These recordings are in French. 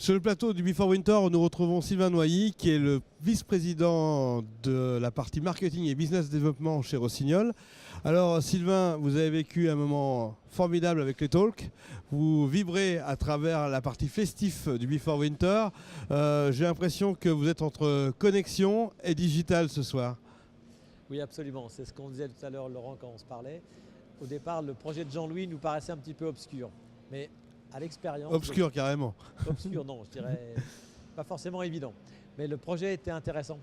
Sur le plateau du Before Winter, nous retrouvons Sylvain Noilly, qui est le vice-président de la partie marketing et business développement chez Rossignol. Alors Sylvain, vous avez vécu un moment formidable avec les talks. Vous vibrez à travers la partie festif du Before Winter. J'ai l'impression que vous êtes entre connexion et digital ce soir. Oui, absolument. C'est ce qu'on disait tout à l'heure, Laurent, quand on se parlait. Au départ, le projet de Jean-Louis nous paraissait un petit peu obscur. Mais à l'expérience... Obscur, carrément. Obscur, non, je dirais pas forcément évident. Mais le projet était intéressant.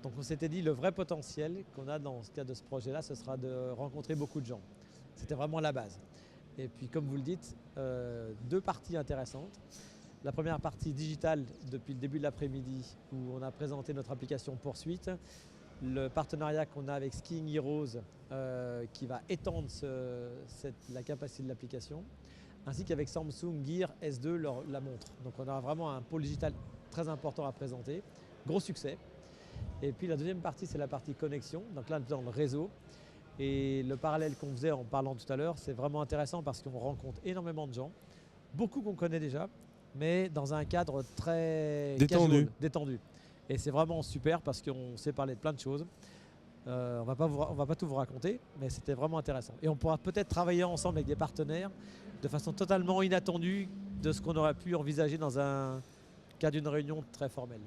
Donc on s'était dit, le vrai potentiel qu'on a dans ce cas de ce projet-là, ce sera de rencontrer beaucoup de gens. C'était vraiment la base. Et puis, comme vous le dites, deux parties intéressantes. La première partie digitale, depuis le début de l'après-midi, où on a présenté notre application Poursuite. Le partenariat qu'on a avec Skiing Heroes, qui va étendre la capacité de l'application, ainsi qu'avec Samsung Gear S2, la montre. Donc on aura vraiment un pôle digital très important à présenter. Gros succès. Et puis la deuxième partie, c'est la partie connexion. Donc là, dans le réseau. Et le parallèle qu'on faisait en parlant tout à l'heure, c'est vraiment intéressant parce qu'on rencontre énormément de gens, beaucoup qu'on connaît déjà, mais dans un cadre très détendu. Détendu. Et c'est vraiment super parce qu'on sait parler de plein de choses. On va pas tout vous raconter, mais c'était vraiment intéressant. Et on pourra peut-être travailler ensemble avec des partenaires de façon totalement inattendue de ce qu'on aurait pu envisager dans un cas d'une réunion très formelle.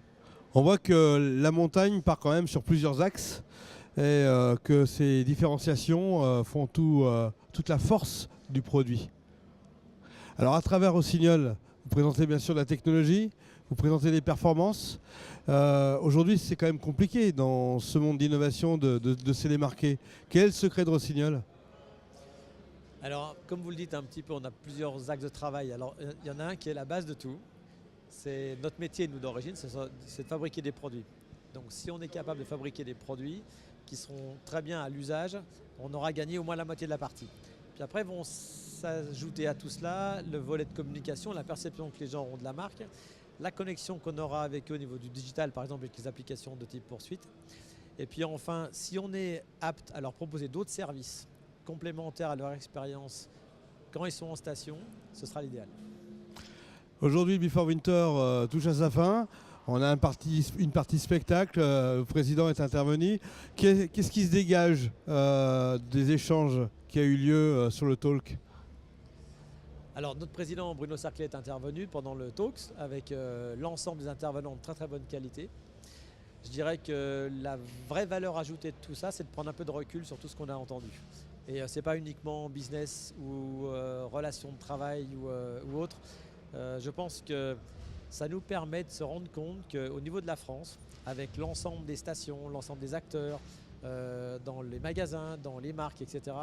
On voit que la montagne part quand même sur plusieurs axes et que ces différenciations font toute la force du produit. Alors à travers Rossignol, vous présentez bien sûr de la technologie, vous présentez des performances. Aujourd'hui, c'est quand même compliqué dans ce monde d'innovation de se démarquer. Quel est le secret de Rossignol ? Alors, comme vous le dites un petit peu, on a plusieurs axes de travail. Alors, il y en a un qui est la base de tout. C'est notre métier, nous, d'origine, c'est de fabriquer des produits. Donc, si on est capable de fabriquer des produits qui seront très bien à l'usage, on aura gagné au moins la moitié de la partie. Puis après, vont s'ajouter à tout cela le volet de communication, la perception que les gens auront de la marque, la connexion qu'on aura avec eux au niveau du digital, par exemple avec les applications de type Poursuite. Et puis enfin, si on est apte à leur proposer d'autres services complémentaires à leur expérience quand ils sont en station, ce sera l'idéal. Aujourd'hui, Before Winter touche à sa fin. On a une partie spectacle, le président est intervenu. Qu'est-ce qui se dégage des échanges qui a eu lieu sur le talk ? Alors notre président Bruno Sarclay est intervenu pendant le talks avec l'ensemble des intervenants de très très bonne qualité. Je dirais que la vraie valeur ajoutée de tout ça, c'est de prendre un peu de recul sur tout ce qu'on a entendu. Et ce n'est pas uniquement business ou relations de travail ou autre. Je pense que ça nous permet de se rendre compte qu'au niveau de la France, avec l'ensemble des stations, l'ensemble des acteurs, dans les magasins, dans les marques, etc.,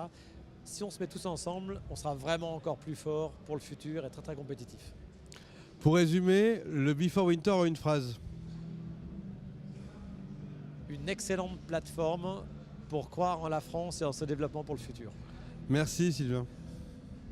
si on se met tous ensemble, on sera vraiment encore plus fort pour le futur et très très compétitif. Pour résumer, le Before Winter a une phrase. Une excellente plateforme pour croire en la France et en ce développement pour le futur. Merci Sylvain.